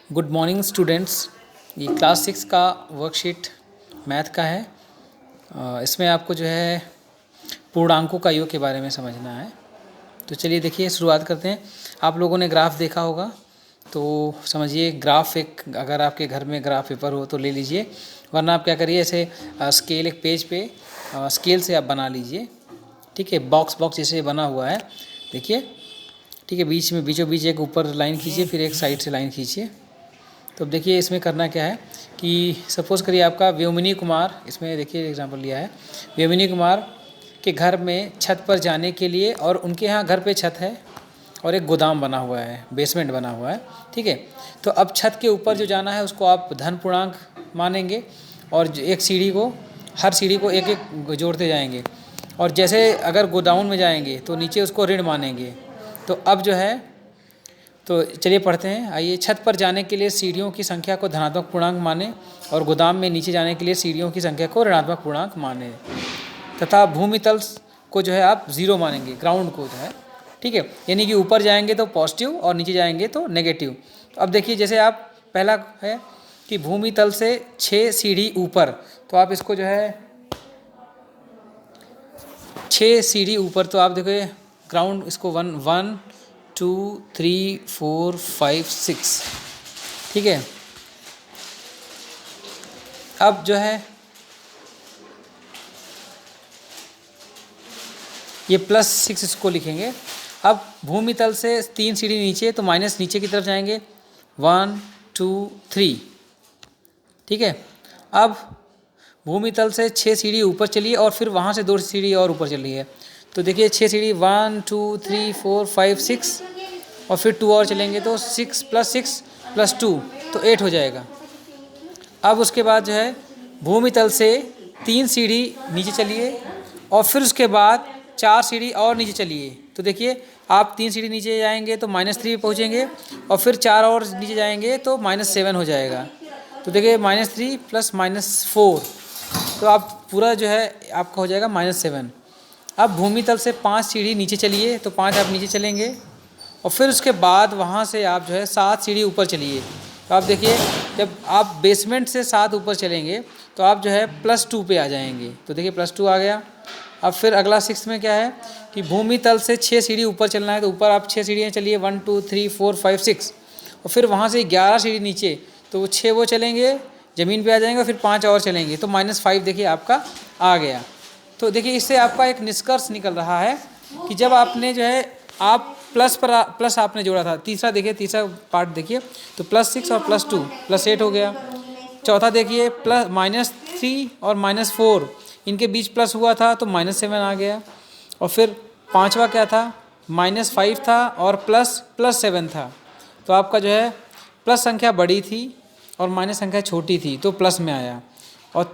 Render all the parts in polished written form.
Good morning students. ये class 6 का worksheet math का है। इसमें आपको जो है पूर्णांकों का योग के बारे में समझना है। तो चलिए देखिए शुरुआत करते हैं। आप लोगों ने ग्राफ देखा होगा, तो समझिए ग्राफ एक, अगर आपके घर में ग्राफ पेपर हो तो ले लीजिए, वरना आप क्या करिए, ऐसे स्केल एक पेज पे स्केल से आप बना लीजिए। ठीक है, बॉक्स जैसे बना हुआ है, देखिए। ठीक है, बीच में बीचों बीच एक ऊपर लाइन खींचिए, फिर एक साइड से लाइन खींचिए। तो अब देखिए इसमें करना क्या है कि सपोज़ करिए आपका व्योमिनी कुमार, इसमें देखिए एग्जांपल लिया है, व्योमिनी कुमार के घर में छत पर जाने के लिए, और उनके यहाँ घर पे छत है और एक गोदाम बना हुआ है, बेसमेंट बना हुआ है। ठीक है, तो अब छत के ऊपर जो जाना है उसको आप धन पूर्णांक मानेंगे, और एक सीढ़ी को, हर सीढ़ी को एक एक जोड़ते जाएंगे, और जैसे अगर गोडाउन में जाएंगे तो नीचे उसको ऋण मानेंगे। तो अब जो है, तो चलिए पढ़ते हैं। आइए, छत पर जाने के लिए सीढ़ियों की संख्या को धनात्मक पूर्णांक माने, और गोदाम में नीचे जाने के लिए सीढ़ियों की संख्या को ऋणात्मक पूर्णांक माने, तथा भूमि तल को जो है आप 0 मानेंगे, ग्राउंड को जो है। ठीक है, यानी कि ऊपर जाएंगे तो पॉजिटिव और नीचे जाएंगे तो नेगेटिव। तो अब देखिए, जैसे आप पहला है कि भूमि तल से 6 सीढ़ी ऊपर, तो आप इसको जो है 6 सीढ़ी ऊपर, तो आप देखो ग्राउंड, इसको 1 2 3 4 5 6। ठीक है, अब जो है ये +6 इसको लिखेंगे। अब भूमि तल से 3 सीढ़ी नीचे, तो माइनस नीचे की तरफ जाएंगे, 1 2 3। ठीक है, अब भूमि तल से 6 सीढ़ी ऊपर चलिए, और फिर वहाँ से 2 सीढ़ी और ऊपर चलिए। तो देखिए 6 सीढ़ी, 1 2 3 4 5 6, और फिर 2 और चलेंगे तो 6 + 6 + 2, तो 8 हो जाएगा। अब उसके बाद जो है भूमि तल से 3 सीढ़ी नीचे चलिए, और फिर उसके बाद 4 सीढ़ी और नीचे चलिए। तो देखिए आप 3 सीढ़ी नीचे जाएंगे तो -3 पे पहुँचेंगे, और फिर 4 और नीचे जाएंगे तो -7 हो जाएगा। तो देखिए -3 + -4, तो आप पूरा जो है आपका हो जाएगा -7। अब भूमि तल से 5 सीढ़ी नीचे चलिए, तो 5 आप नीचे चलेंगे, और फिर उसके बाद वहाँ से आप जो है 7 सीढ़ी ऊपर चलिए। तो आप देखिए, जब आप बेसमेंट से 7 ऊपर चलेंगे तो आप जो है +2 पे आ जाएंगे। तो देखिए +2 आ गया। अब फिर अगला 6 में क्या है कि भूमि तल से 6 सीढ़ी ऊपर चलना है, तो ऊपर आप 6 सीढ़ियाँ चलिए, 1 2 3 4 5 6, और फिर वहाँ से 11 सीढ़ी नीचे, तो वो 6 वो चलेंगे, ज़मीन पे आ जाएंगे, फिर 5 और चलेंगे, तो -5 देखिए आपका आ गया। तो देखिए इससे आपका एक निष्कर्ष निकल रहा है कि जब आपने जो है आप प्लस आपने जोड़ा था, तीसरा देखिए, तीसरा पार्ट देखिए, तो +6 और +2 +8 हो गया। चौथा देखिए -3 और -4, इनके बीच प्लस हुआ था तो -7 आ गया। और फिर पांचवा क्या था, -5 था और +7 था, तो आपका जो है प्लस संख्या बड़ी थी और माइनस संख्या छोटी थी, तो प्लस में आया। और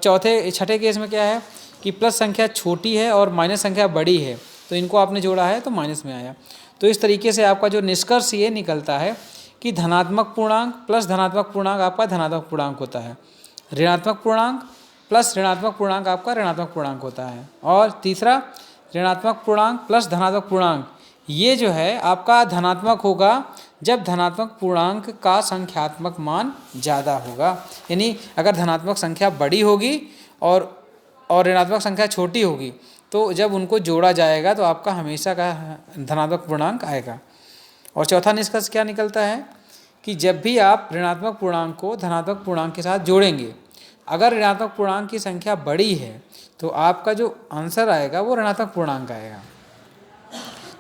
छठे केस में क्या है कि प्लस संख्या छोटी है और माइनस संख्या बड़ी है, तो इनको आपने जोड़ा है तो माइनस में आया। तो इस तरीके से आपका जो निष्कर्ष ये निकलता है कि धनात्मक पूर्णांक प्लस धनात्मक पूर्णांक आपका धनात्मक पूर्णांक होता है, ऋणात्मक पूर्णांक प्लस ऋणात्मक पूर्णांक आपका ऋणात्मक पूर्णांक होता है, और तीसरा ऋणात्मक पूर्णांक प्लस धनात्मक पूर्णांक, ये जो है आपका धनात्मक होगा जब धनात्मक पूर्णांक का संख्यात्मक मान ज़्यादा होगा। यानी अगर धनात्मक संख्या बड़ी होगी और ऋणात्मक संख्या छोटी होगी, तो जब उनको जोड़ा जाएगा तो आपका हमेशा का धनात्मक पूर्णांक आएगा। और चौथा निष्कर्ष क्या निकलता है कि जब भी आप ऋणात्मक पूर्णांक को धनात्मक पूर्णांक के साथ जोड़ेंगे, अगर ऋणात्मक पूर्णांक की संख्या बड़ी है तो आपका जो आंसर आएगा वो ऋणात्मक पूर्णांक आएगा।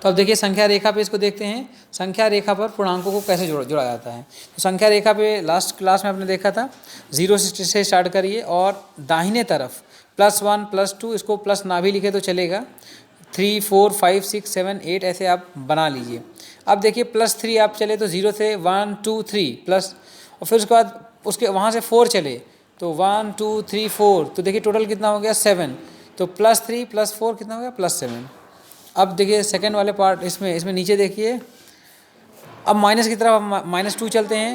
तो अब देखिए संख्या रेखा पे इसको देखते हैं, संख्या रेखा पर पूर्णांकों को कैसे जोड़ा जाता है। तो संख्या रेखा पे लास्ट क्लास में आपने देखा था, 0 से स्टार्ट करिए, और दाहिने तरफ +1 +2, इसको प्लस ना भी लिखे तो चलेगा, 3 4 5 6 7 8 ऐसे आप बना लीजिए। अब देखिए +3 आप चले तो 0 से 1 2 3 प्लस, और फिर उसके बाद उसके वहाँ से 4 चले तो 1 2 3 4, तो देखिए टोटल कितना हो गया 7, तो +3 +4 कितना हो गया +7। अब देखिए सेकंड वाले पार्ट, इसमें नीचे देखिए, अब माइनस की तरफ -2 चलते हैं,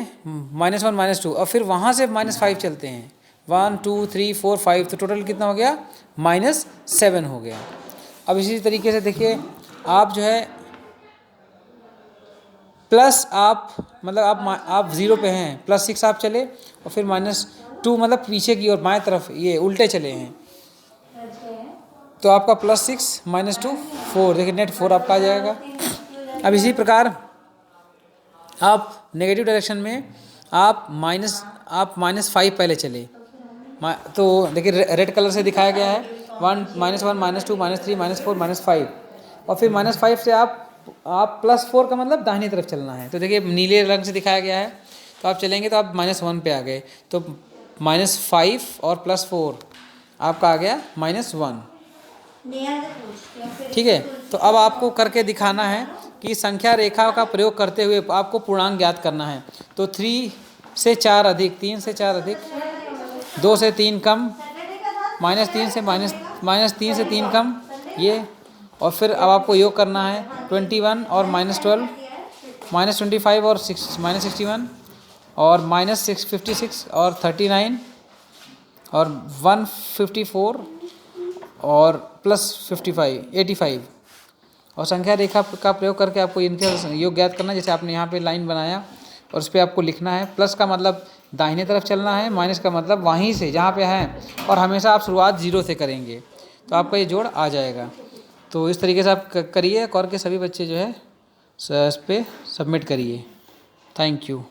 -1 -2, और फिर वहाँ से -5 चलते हैं, 1 2 3 4 5, तो टोटल कितना हो गया -7 हो गया। अब इसी तरीके से देखिए आप जो है प्लस आप मतलब आप 0 पे हैं, +6 आप चले और फिर -2 मतलब पीछे की ओर बाएं तरफ ये उल्टे चले हैं, तो आपका +6 -2 4, देखिए नेट 4 आपका आ जाएगा। अब इसी प्रकार आप नेगेटिव डायरेक्शन में आप -5 पहले चले, तो देखिए रेड कलर से दिखाया गया है 1 -1 -2 -3 -4 -5, और फिर -5 से आप +4 का मतलब दाहिनी तरफ चलना है। तो देखिए नीले रंग से दिखाया गया है, तो आप चलेंगे तो आप -1 पे आ गए, तो -5 और +4 आपका आ गया -1। ठीक है, तो अब आपको करके दिखाना है कि संख्या रेखा का प्रयोग करते हुए आपको पूर्णांक ज्ञात करना है। तो 3 से 4 अधिक, 3 से 4 अधिक, 2 से 3 कम, -3 से 3 कम ये, और फिर अब आपको योग करना है 21 और -12, -25 और -61 और -56 और 39 और 154 और +55 85, और संख्या रेखा का प्रयोग करके आपको इनके योग ज्ञात करना है। जैसे आपने यहाँ पे लाइन बनाया और उस पर आपको लिखना है, प्लस का मतलब दाहिने तरफ चलना है, माइनस का मतलब वहीं से जहाँ पे है, और हमेशा आप शुरुआत 0 से करेंगे तो आपका ये जोड़ आ जाएगा। तो इस तरीके से आप करिए, और के सभी बच्चे जो है इस पर सबमिट करिए। Thank you.